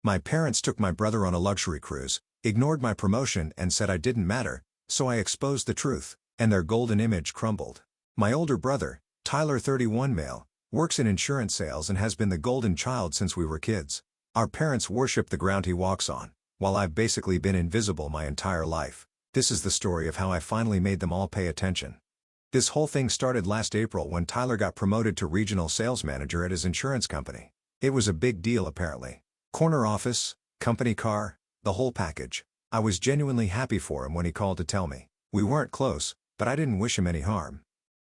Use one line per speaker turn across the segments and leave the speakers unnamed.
My parents took my brother on a luxury cruise, ignored my promotion and said I didn't matter, so I exposed the truth, and their golden image crumbled. My older brother, Tyler 31 male, works in insurance sales and has been the golden child since we were kids. Our parents worship the ground he walks on, while I've basically been invisible my entire life. This is the story of how I finally made them all pay attention. This whole thing started last April when Tyler got promoted to regional sales manager at his insurance company. It was a big deal apparently. Corner office, company car, the whole package. I was genuinely happy for him when he called to tell me. We weren't close, but I didn't wish him any harm.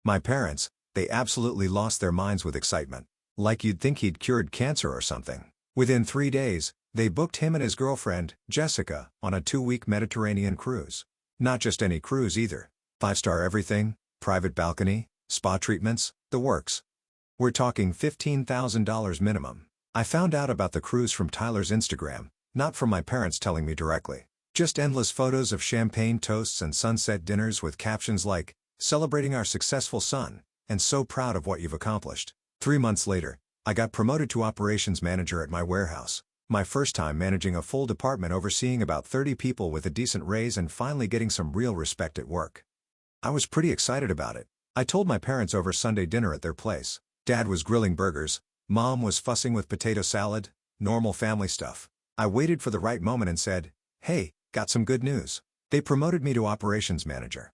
My parents, they absolutely lost their minds with excitement. Like you'd think he'd cured cancer or something. Within 3 days, they booked him and his girlfriend, Jessica, on a 2-week Mediterranean cruise. Not just any cruise either. 5-star everything, private balcony, spa treatments, the works. We're talking $15,000 minimum. I found out about the cruise from Tyler's Instagram, not from my parents telling me directly. Just endless photos of champagne toasts and sunset dinners with captions like, "Celebrating our successful son," and "So proud of what you've accomplished." 3 months later, I got promoted to operations manager at my warehouse. My first time managing a full department overseeing about 30 people with a decent raise and finally getting some real respect at work. I was pretty excited about it. I told my parents over Sunday dinner at their place. Dad was grilling burgers, Mom was fussing with potato salad, normal family stuff. I waited for the right moment and said, "Hey, got some good news. They promoted me to operations manager."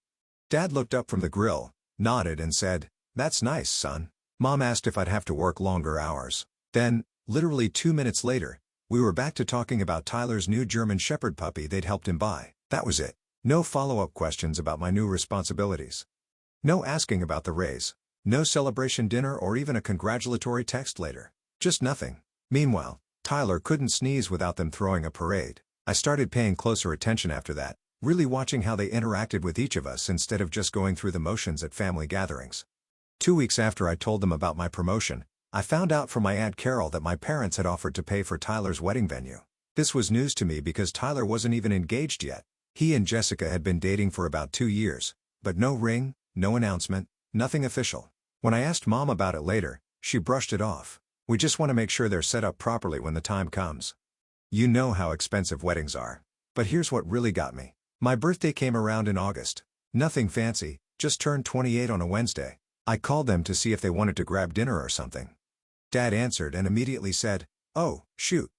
Dad looked up from the grill, nodded and said, "That's nice, son." Mom asked if I'd have to work longer hours. Then, literally 2 minutes later, we were back to talking about Tyler's new German Shepherd puppy they'd helped him buy. That was it. No follow-up questions about my new responsibilities. No asking about the raise. No celebration dinner or even a congratulatory text later. Just nothing. Meanwhile, Tyler couldn't sneeze without them throwing a parade. I started paying closer attention after that, really watching how they interacted with each of us instead of just going through the motions at family gatherings. 2 weeks after I told them about my promotion, I found out from my Aunt Carol that my parents had offered to pay for Tyler's wedding venue. This was news to me because Tyler wasn't even engaged yet. He and Jessica had been dating for about 2 years, but no ring, no announcement, nothing official. When I asked Mom about it later, she brushed it off. "We just want to make sure they're set up properly when the time comes." You know how expensive weddings are. But here's what really got me. My birthday came around in August. Nothing fancy, just turned 28 on a Wednesday. I called them to see if they wanted to grab dinner or something. Dad answered and immediately said, "Oh, shoot,